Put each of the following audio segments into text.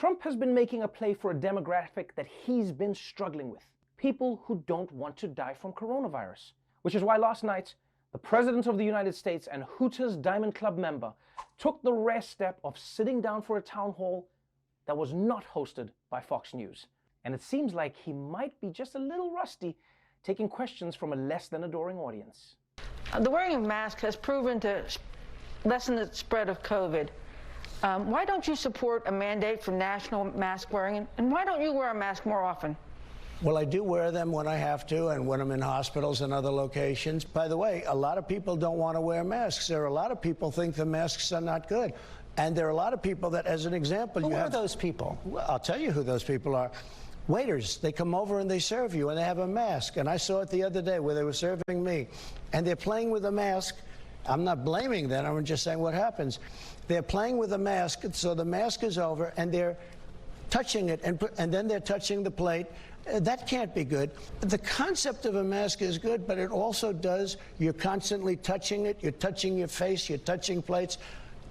Trump has been making a play for a demographic that he's been struggling with. People who don't want to die from coronavirus. Which is why last night, the President of the United States and Hooters Diamond Club member took the rare step of sitting down for a town hall that was not hosted by Fox News. And it seems like he might be just a little rusty taking questions from a less than adoring audience. The wearing of masks has proven to lessen the spread of COVID. Why don't you support a mandate for national mask wearing, and why don't you wear a mask more often? Well, I do wear them when I have to and when I'm in hospitals and other locations. By the way, a lot of people don't want to wear masks. There are a lot of people think the masks are not good. And there are a lot of people that, as an example, Who are those people? Well, I'll tell you who those people are. Waiters, they come over and they serve you and they have a mask. And I saw it the other day where they were serving me. And they're playing with a mask. I'm not blaming them, I'm just saying what happens. They're playing with a mask, so the mask is over, and they're touching it, and then they're touching the plate. That can't be good. The concept of a mask is good, but it also does, you're constantly touching it, you're touching your face, you're touching plates.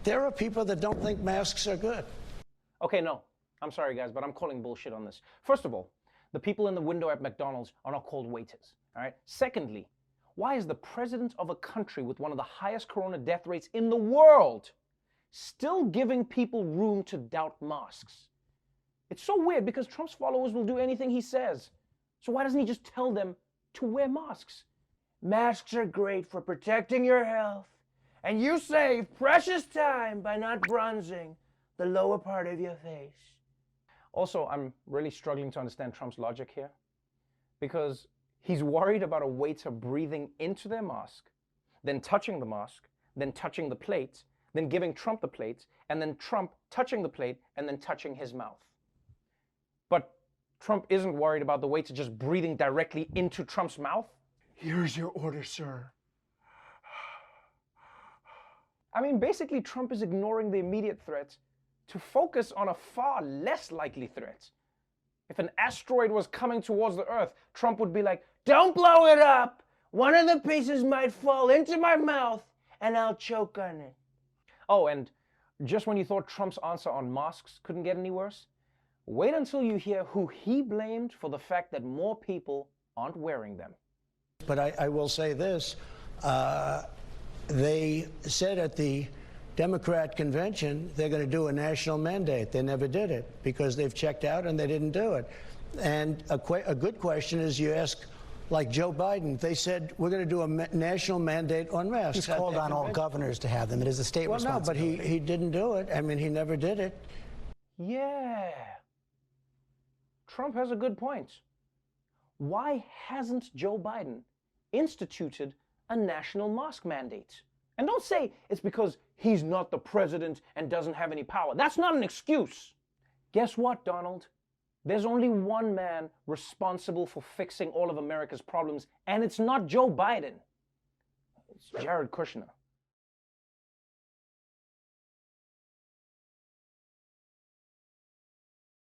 There are people that don't think masks are good. Okay, no, I'm sorry guys, but I'm calling bullshit on this. First of all, the people in the window at McDonald's are not called waiters, all right? Secondly, why is the president of a country with one of the highest corona death rates in the world still giving people room to doubt masks? It's so weird because Trump's followers will do anything he says. So why doesn't he just tell them to wear masks? Masks are great for protecting your health, and you save precious time by not bronzing the lower part of your face. Also, I'm really struggling to understand Trump's logic here, because he's worried about a waiter breathing into their mask, then touching the mask, then touching the plate, then giving Trump the plate, and then Trump touching the plate and then touching his mouth. But Trump isn't worried about the waiter just breathing directly into Trump's mouth. Here's your order, sir. I mean, basically Trump is ignoring the immediate threat to focus on a far less likely threat. If an asteroid was coming towards the Earth, Trump would be like, "Don't blow it up! One of the pieces might fall into my mouth and I'll choke on it." Oh, and just when you thought Trump's answer on masks couldn't get any worse, wait until you hear who he blamed for the fact that more people aren't wearing them. But I will say this, they said at the Democrat convention they're going to do a national mandate. They never did it because they've checked out and they didn't do it. And a good question is, you ask, like Joe Biden, they said we're going to do a national mandate on masks. He's called on all governors to have them. It is a state responsibility. No, but he didn't do it. I mean, he never did it. Yeah. Trump has a good point. Why hasn't Joe Biden instituted a national mask mandate? And don't say it's because he's not the president and doesn't have any power. That's not an excuse. Guess what, Donald? There's only one man responsible for fixing all of America's problems, and it's not Joe Biden. It's Jared Kushner.